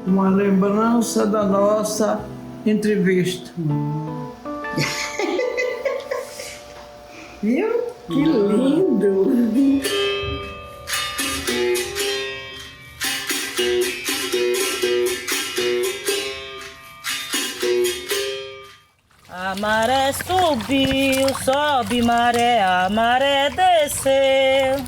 uma lembrança da nossa entrevista. Viu? Que lindo! A maré subiu, sobe maré, a maré desceu.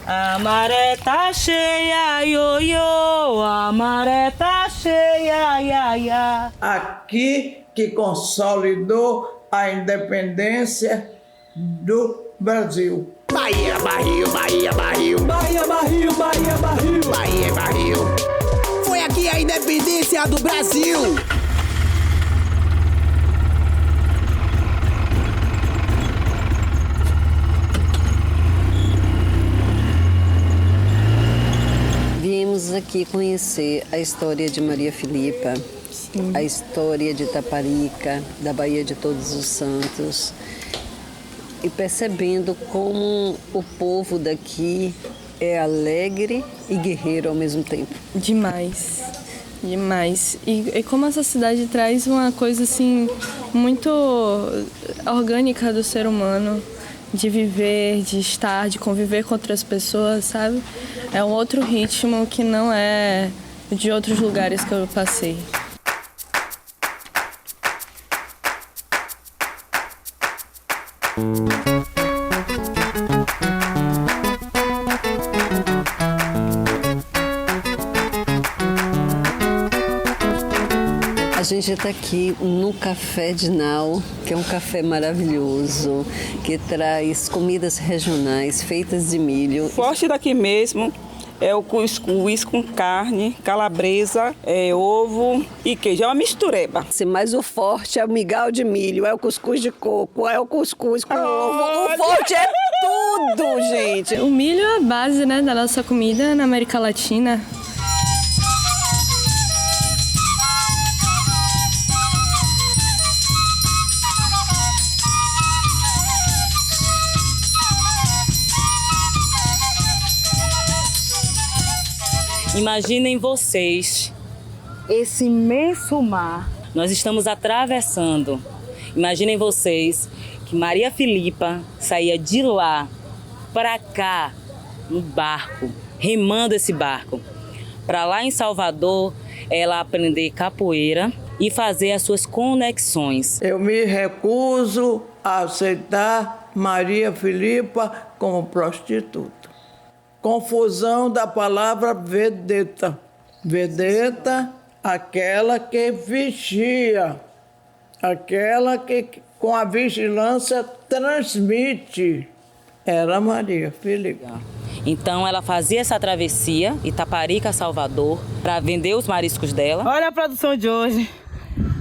A maré tá cheia, ioiô, a maré tá cheia, iaiá. Aqui que consolidou a independência do Brasil. Bahia, barril, Bahia, barril. Bahia, barril, Bahia, barril. Bahia, barril. Foi aqui a independência do Brasil. Viemos aqui conhecer a história de Maria Filipa, a história de Taparica, da Baía de Todos os Santos, e percebendo como o povo daqui é alegre e guerreiro ao mesmo tempo. Demais, demais. E como essa cidade traz uma coisa assim muito orgânica do ser humano, de viver, de estar, de conviver com outras pessoas, sabe? É um outro ritmo que não é de outros lugares que eu passei. A gente está aqui no Café de Nau, que é um café maravilhoso, que traz comidas regionais feitas de milho. Forte daqui mesmo é o cuscuz com carne, calabresa, ovo e queijo. É uma mistureba. Mas o forte é o migal de milho, é o cuscuz de coco, é o cuscuz com ovo. O forte é tudo, gente. O milho é a base, né, da nossa comida na América Latina. Imaginem vocês esse imenso mar. Nós estamos atravessando. Imaginem vocês que Maria Filipa saía de lá para cá no barco, remando esse barco. Para lá em Salvador, ela aprender capoeira e fazer as suas conexões. Eu me recuso a aceitar Maria Filipa como prostituta. Confusão da palavra vedeta. Vedeta, aquela que vigia, aquela que com a vigilância transmite. Era Maria Filipa. Então ela fazia essa travessia, Itaparica a Salvador, para vender os mariscos dela. Olha a produção de hoje.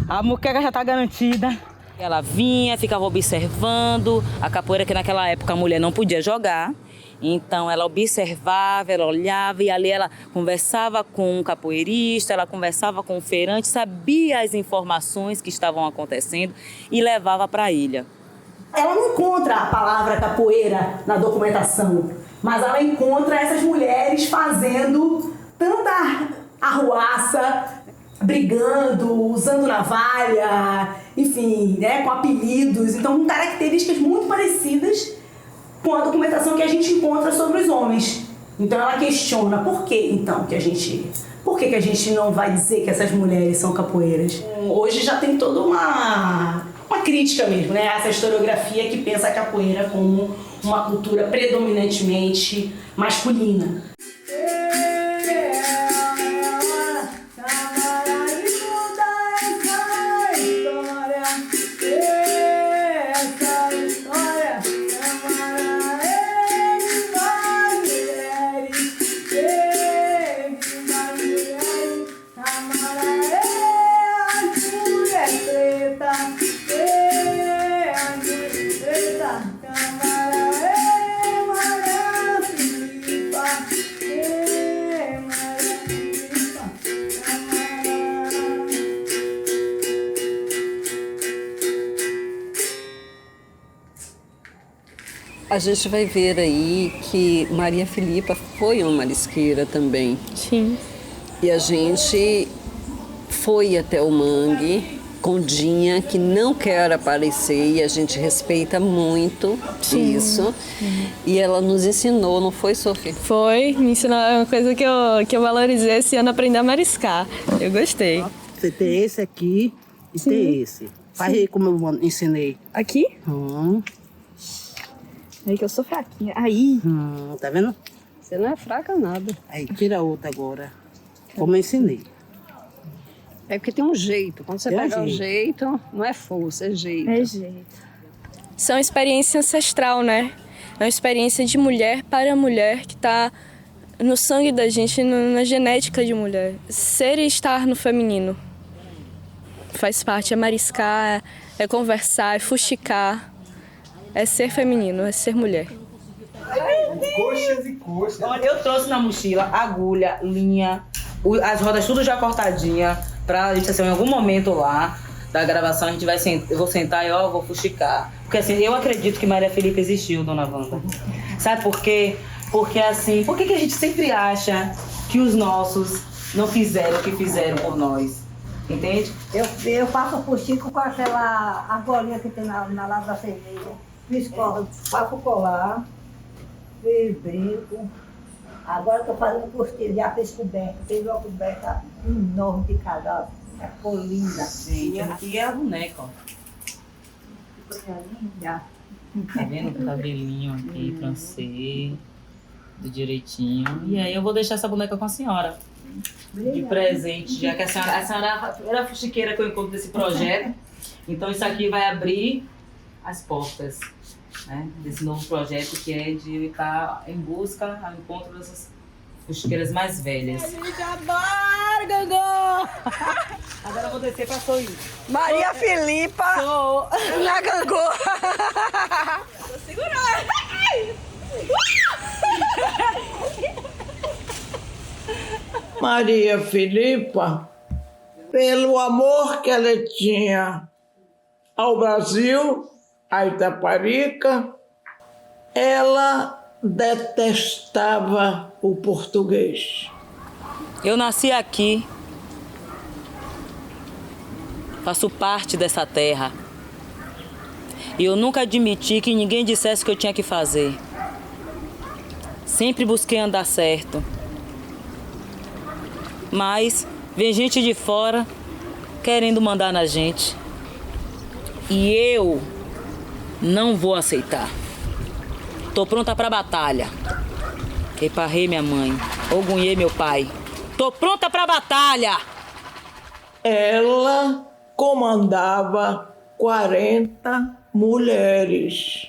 A muqueca já está garantida. Ela vinha, ficava observando a capoeira, que naquela época a mulher não podia jogar. Então ela observava, ela olhava e ali ela conversava com um capoeirista, ela conversava com um feirante, sabia as informações que estavam acontecendo e levava para a ilha. Ela não encontra a palavra capoeira na documentação, mas ela encontra essas mulheres fazendo tanta arruaça, brigando, usando navalha, enfim, né, com apelidos, então com características muito parecidas com a documentação que a gente encontra sobre os homens. Então ela questiona por que então que a gente não vai dizer que essas mulheres são capoeiras. Hoje já tem toda uma crítica mesmo, né? Essa historiografia que pensa a capoeira como uma cultura predominantemente masculina. A gente vai ver aí que Maria Filipa foi uma marisqueira também. Sim. E a gente foi até o mangue com Dinha, que não quer aparecer, e a gente respeita muito isso. E ela nos ensinou, não foi, Sofia? Foi, me ensinou, é uma coisa que eu valorizei esse ano, aprender a mariscar. Eu gostei. Você tem esse aqui e tem esse. Faz aí como eu ensinei. Aqui? Aí que eu sou fraquinha. Aí. Tá vendo? Você não é fraca nada. Aí tira outra agora. Como eu ensinei. É porque tem um jeito. Quando você pega o jeito, não é força, é jeito. É jeito. Isso é uma experiência ancestral, né? É uma experiência de mulher para mulher que está no sangue da gente, na genética de mulher. Ser e estar no feminino. Faz parte, é mariscar, é conversar, é fuxicar. É ser feminino, é ser mulher. Coxas e coxas. Olha, eu trouxe na mochila agulha, linha, as rodas tudo já cortadinha, pra gente, assim, em algum momento lá da gravação, a gente vai eu vou sentar e vou fuxicar. Porque assim, eu acredito que Maria Filipa existiu, dona Wanda. Sabe por quê? Porque assim, por que a gente sempre acha que os nossos não fizeram o que fizeram por nós? Entende? Eu faço fuxico com aquela argolinha que tem na lata da cerveja. Faço colar, fiz brinco. Agora estou fazendo postilha, já fiz coberta. Fiz uma coberta enorme de casal. Ficou linda. Gente, aqui é a boneca, ó. Já. Tá vendo o cabelinho aqui, francês, do direitinho. E aí eu vou deixar essa boneca com a senhora. De presente, já que a senhora é a primeira fuxiqueira que eu encontro desse projeto. Então isso aqui vai abrir as portas, né, desse novo projeto, que é de estar em busca, ao encontro dessas fuxiqueiras mais velhas. Agora, Gangô! Agora eu vou descer pra sorrir. Maria Filipa na Gangô! Vou segurar! Maria Filipa, pelo amor que ela tinha ao Brasil, a Itaparica, ela detestava o português. Eu nasci aqui, faço parte dessa terra. E eu nunca admiti que ninguém dissesse o que eu tinha que fazer. Sempre busquei andar certo. Mas vem gente de fora querendo mandar na gente. E eu não vou aceitar. Tô pronta pra batalha. Eparrei minha mãe, Ogunhê meu pai. Tô pronta pra batalha! Ela comandava 40 mulheres.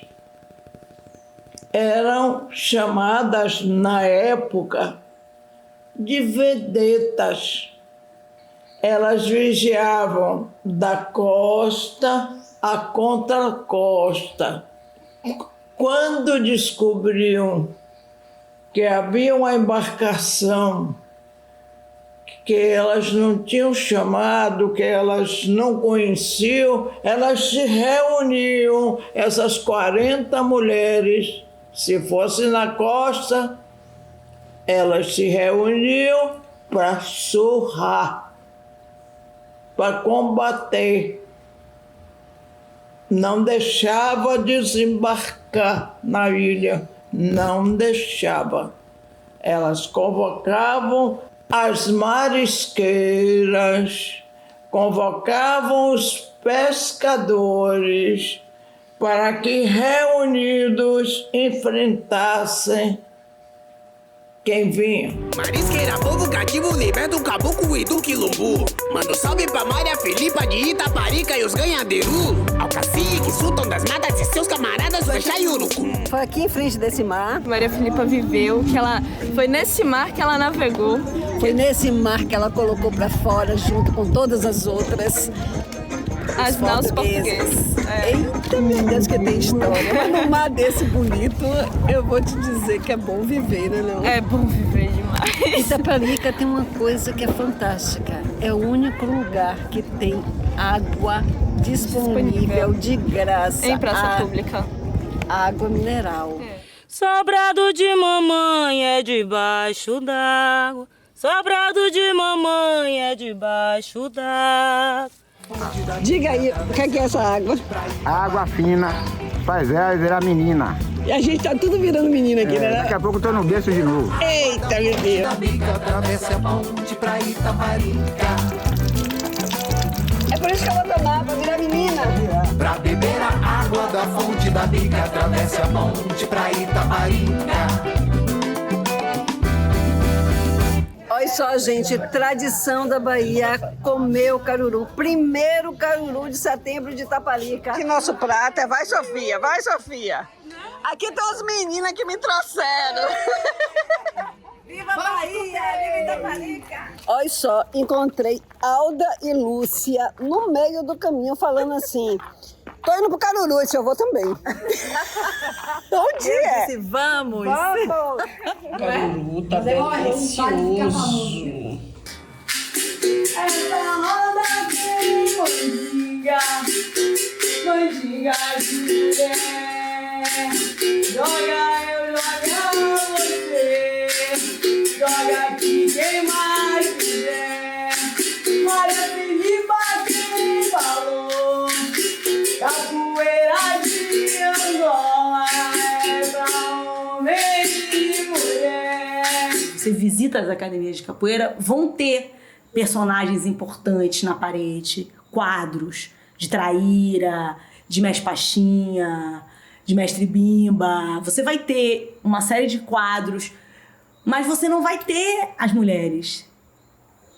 Eram chamadas na época de vedetas. Elas vigiavam da costa a contracosta. Quando descobriam que havia uma embarcação que elas não tinham chamado, que elas não conheciam, elas se reuniam, essas 40 mulheres, se fosse na costa, elas se reuniam para surrar, para combater. Não deixava desembarcar na ilha, não deixava. Elas convocavam as marisqueiras, convocavam os pescadores para que reunidos enfrentassem quem vinha. Marisqueira, povo cativo, liberta o caboclo e do quilombo. Manda um salve pra Maria Filipa de Itaparica e os ganhadeiros. Ao cacique, sultão das matas e seus camaradas, Lancha e Urucum. Foi aqui em frente desse mar. Maria Filipa viveu, foi nesse mar que ela navegou. Foi nesse mar que ela colocou pra fora, junto com todas as outras. As naus portugueses. Eita, meu Deus, que tem história. Mas num mar desse bonito, eu vou te dizer que é bom viver, né? Não? É bom viver demais. Itaparica tem uma coisa que é fantástica. É o único lugar que tem água disponível de graça. Em praça pública. Água mineral. Sobrado de mamãe é debaixo d'água. sobrado de mamãe é debaixo d'água. Diga aí, o que é essa água? Água fina, faz velha e virar menina. E a gente tá tudo virando menina aqui, né? Daqui a pouco eu tô no berço de novo. Eita, meu Deus. Atravessa a ponte pra Itaparica. É por isso que eu vou tomar, pra virar menina. Pra beber a água da fonte da bica, atravessa a ponte pra Itaparica. Olha só, gente, tradição da Bahia, comer o caruru. Primeiro caruru de setembro de Itaparica. Que nosso prato é vai, Sofia, vai, Sofia. Aqui estão as meninas que me trouxeram. Viva a Bahia, viva Itaparica. Olha só, encontrei Alda e Lúcia no meio do caminho falando assim... Tô indo pro caruru, esse eu vou também. Onde é? Disse, vamos! Vamos! Caruru tá delicioso. Essa roda tem mandinga de mulher. Joga eu, joga você. Joga aqui quem mais quiser. Maria Filipa quem falou. Capoeira de Angola é pra homem e mulher. Você visita as academias de capoeira, vão ter personagens importantes na parede, quadros de traíra, de mestre Pachinha, de mestre Bimba. Você vai ter uma série de quadros, mas você não vai ter as mulheres.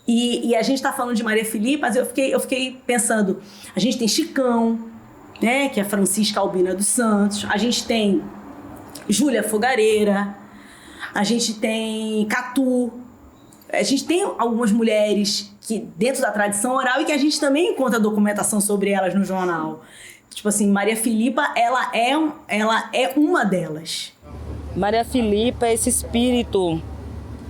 E a gente está falando de Maria Filipa, mas eu fiquei pensando, a gente tem Chicão, né, que é Francisca Albina dos Santos, a gente tem Júlia Fogareira, a gente tem Catu, a gente tem algumas mulheres que dentro da tradição oral e que a gente também encontra documentação sobre elas no jornal. Tipo assim, Maria Filipa, ela é uma delas. Maria Filipa é esse espírito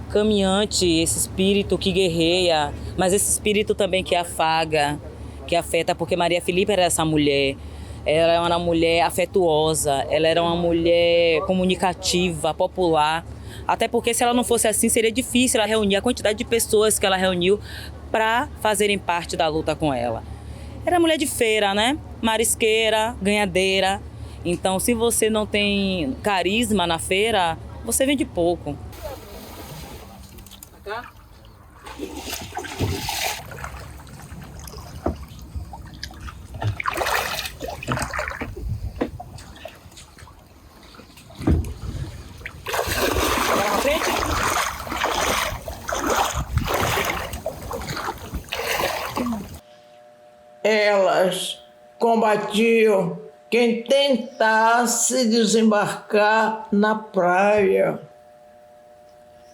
caminhante, esse espírito que guerreia, mas esse espírito também que afaga, que afeta, porque Maria Filipa era essa mulher. Ela era uma mulher afetuosa, ela era uma mulher comunicativa, popular. Até porque se ela não fosse assim, seria difícil ela reunir a quantidade de pessoas que ela reuniu para fazerem parte da luta com ela. Era mulher de feira, né? Marisqueira, ganhadeira. Então, se você não tem carisma na feira, você vende pouco. Elas combatiam quem tentasse desembarcar na praia.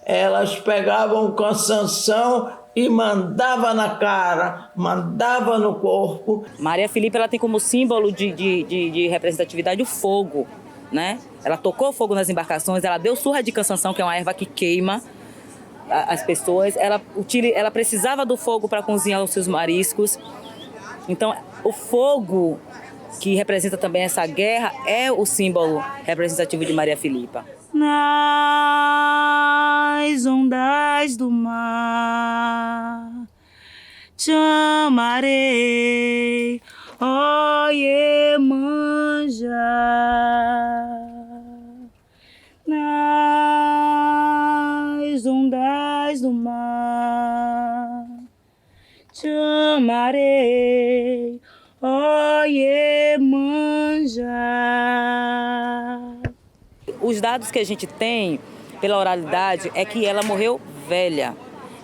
Elas pegavam o cansanção e mandavam na cara, mandavam no corpo. Maria Filipa, ela tem como símbolo de representatividade o fogo, né? Ela tocou fogo nas embarcações, ela deu surra de cansanção, que é uma erva que queima as pessoas. Ela precisava do fogo para cozinhar os seus mariscos. Então, o fogo, que representa também essa guerra, é o símbolo representativo de Maria Filipa. Nas ondas do mar te amarei, ó Iemanjá. Nas ondas do mar te amarei, ó Iemanjá. Os dados que a gente tem pela oralidade é que ela morreu velha.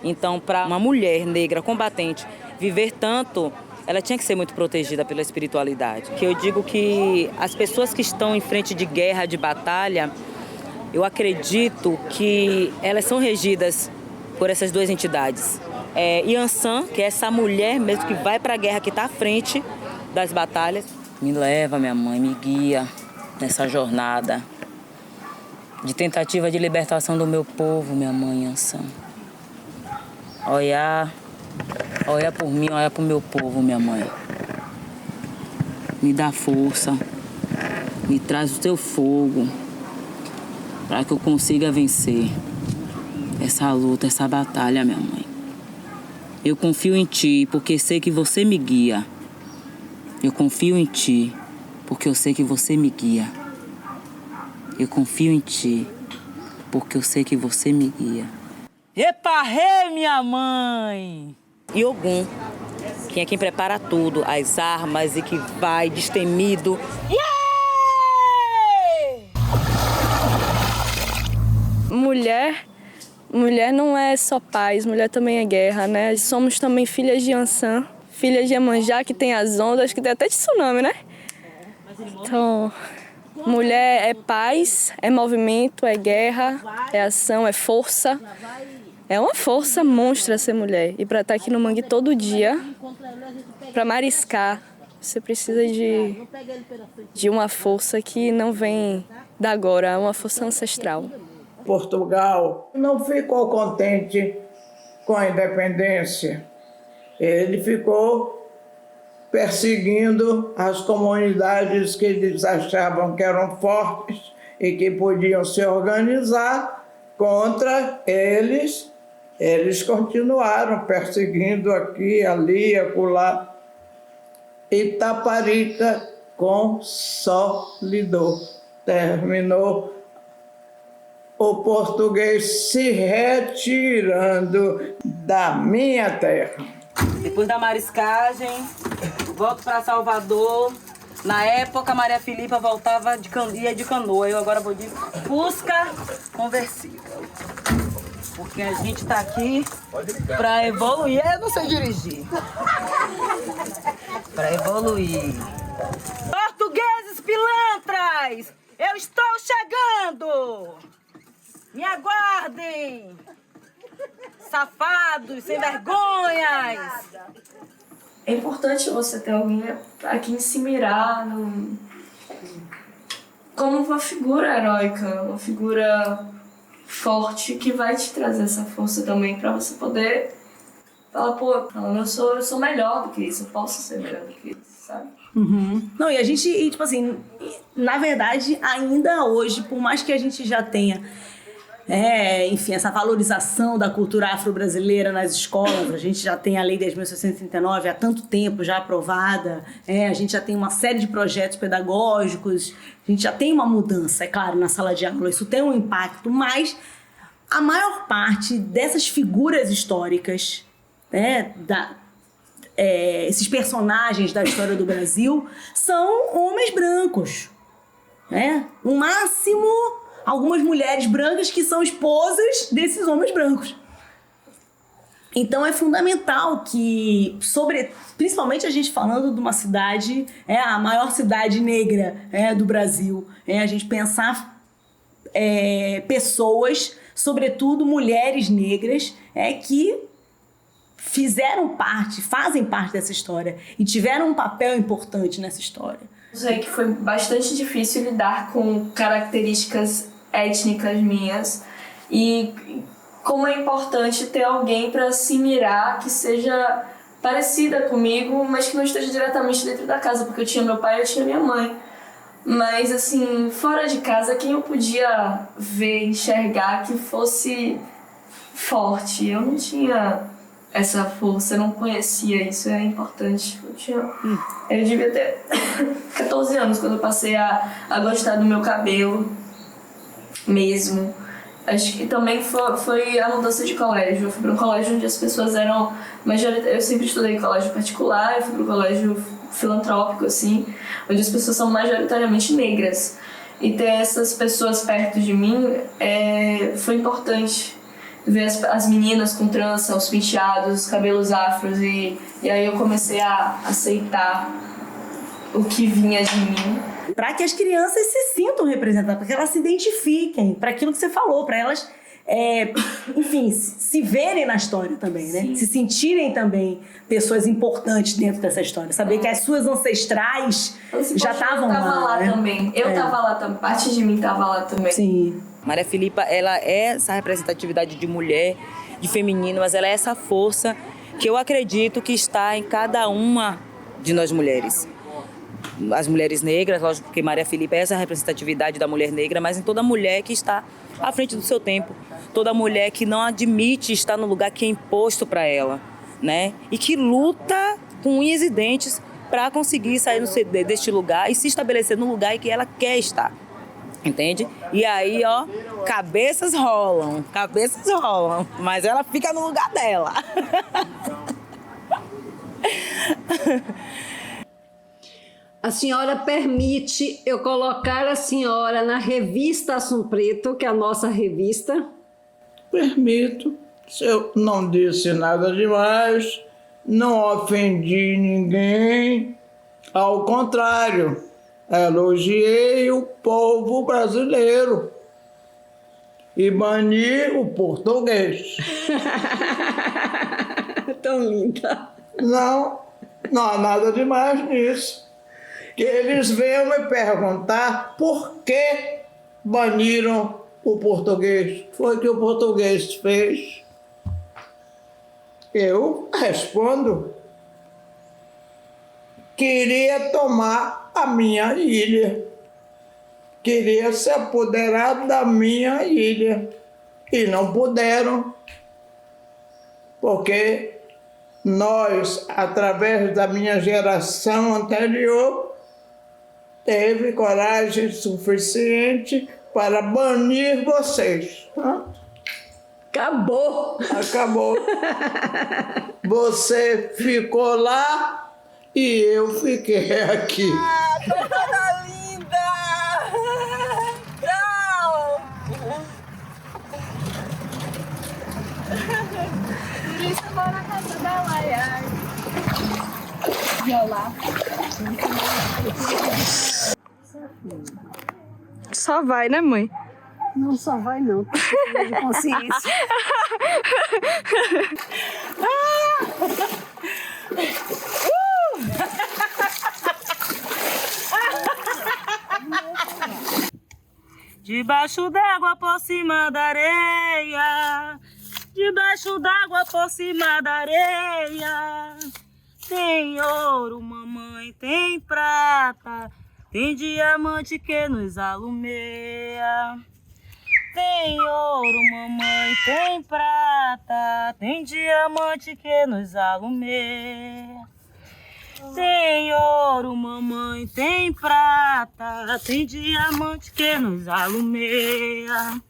Então, para uma mulher negra combatente viver tanto, ela tinha que ser muito protegida pela espiritualidade. Que eu digo que as pessoas que estão em frente de guerra, de batalha, eu acredito que elas são regidas por essas duas entidades. Yansan, que é essa mulher mesmo que vai para a guerra, que está à frente das batalhas. Me leva, minha mãe, me guia nessa jornada de tentativa de libertação do meu povo, minha mãe Yansan. Olha por mim, olha pro meu povo, minha mãe. Me dá força, me traz o teu fogo para que eu consiga vencer. essa luta, essa batalha, minha mãe. Eu confio em ti, porque sei que você me guia. Eu confio em ti, porque eu sei que você me guia. Eu confio em ti, porque eu sei que você me guia. Eparrei, minha mãe! E Ogum, que é quem prepara tudo, as armas e que vai destemido. Mulher não é só paz, mulher também é guerra, né? Somos também filhas de Ansan, filhas de Iemanjá, que tem as ondas, que tem até tsunami, né? Então, mulher é paz, é movimento, é guerra, é ação, é força. É uma força monstra ser mulher. E para estar aqui no Mangue todo dia, para mariscar, você precisa de uma força que não vem da agora, é uma força ancestral. Portugal não ficou contente com a independência. Ele ficou perseguindo as comunidades que eles achavam que eram fortes e que podiam se organizar contra eles. Eles continuaram perseguindo aqui, ali, acolá. Itaparica consolidou, terminou o português se retirando da minha terra. Depois da mariscagem, volto para Salvador. Na época, Maria Filipa voltava ia de canoa. Eu agora vou de Fusca conversível. Porque a gente tá aqui para evoluir. Eu não sei dirigir. Para evoluir. Portugueses pilantras, eu estou chegando! Me aguardem! Safados, sem vergonhas! É importante você ter alguém a quem se mirar como uma figura heróica, uma figura forte que vai te trazer essa força também para você poder falar, pô, eu sou melhor do que isso, eu posso ser melhor do que isso, sabe? Uhum. Não, e a gente, tipo assim, na verdade, ainda hoje, por mais que a gente já tenha enfim, essa valorização da cultura afro-brasileira nas escolas, a gente já tem a Lei 10.639 há tanto tempo já aprovada, a gente já tem uma série de projetos pedagógicos, a gente já tem uma mudança, é claro, na sala de aula, isso tem um impacto, mas a maior parte dessas figuras históricas, esses personagens da história do Brasil, são homens brancos, no máximo algumas mulheres brancas que são esposas desses homens brancos. Então é fundamental que, principalmente a gente falando de uma cidade, a maior cidade negra do Brasil, a gente pensar pessoas, sobretudo mulheres negras, que fazem parte dessa história e tiveram um papel importante nessa história. Eu sei que foi bastante difícil lidar com características étnicas minhas e como é importante ter alguém para se mirar que seja parecida comigo, mas que não esteja diretamente dentro da casa, porque eu tinha meu pai e eu tinha minha mãe. Mas, assim, fora de casa, quem eu podia ver, enxergar que fosse forte? Eu não tinha essa força, eu não conhecia isso, é importante. Eu devia ter 14 anos quando eu passei a gostar do meu cabelo mesmo. Acho que também foi a mudança de colégio. Eu fui para um colégio onde as pessoas eram eu sempre estudei em colégio particular, eu fui para um colégio filantrópico, assim, onde as pessoas são majoritariamente negras. E ter essas pessoas perto de mim foi importante. Ver as meninas com trança, os penteados, os cabelos afros, e aí eu comecei a aceitar o que vinha de mim. Para que as crianças se sintam representadas, para que elas se identifiquem, para aquilo que você falou, para elas, enfim, se verem na história também, né? Sim. Se sentirem também pessoas importantes dentro dessa história. Saber que as suas ancestrais já estavam lá. Eu estava lá, né? Também. Eu estava lá também. Parte de mim estava lá também. Sim. Maria Filipa, ela é essa representatividade de mulher, de feminino, mas ela é essa força que eu acredito que está em cada uma de nós mulheres. as mulheres negras, lógico que Maria Filipa é essa representatividade da mulher negra, mas em toda mulher que está à frente do seu tempo, toda mulher que não admite estar no lugar que é imposto para ela, né? E que luta com unhas e dentes para conseguir sair deste lugar e se estabelecer no lugar em que ela quer estar, entende? E aí, ó, cabeças rolam, mas ela fica no lugar dela. A senhora permite eu colocar a senhora na revista Assum Preto, que é a nossa revista? Permito. Se eu não disse nada demais, não ofendi ninguém. Ao contrário, elogiei o povo brasileiro e bani o português. Tão linda. Não há nada demais nisso. Que eles venham me perguntar por que baniram o português. Foi o que o português fez. Eu respondo. Queria tomar a minha ilha. Queria se apoderar da minha ilha. E não puderam. Porque nós, através da minha geração anterior, teve coragem suficiente para banir vocês. Acabou. Você ficou lá e eu fiquei aqui. Toda linda! Tchau! Por isso eu vou na casa dela, ai. Violar. Só vai, né, mãe? Não só vai, não. Tem de consciência. Debaixo d'água por cima da areia, debaixo d'água por cima da areia. Tem ouro, mamãe, tem prata, tem diamante que nos alumeia. Tem ouro, mamãe, tem prata, tem diamante que nos alumeia. Tem ouro, mamãe, tem prata, tem diamante que nos alumeia.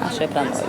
Achei pra nós.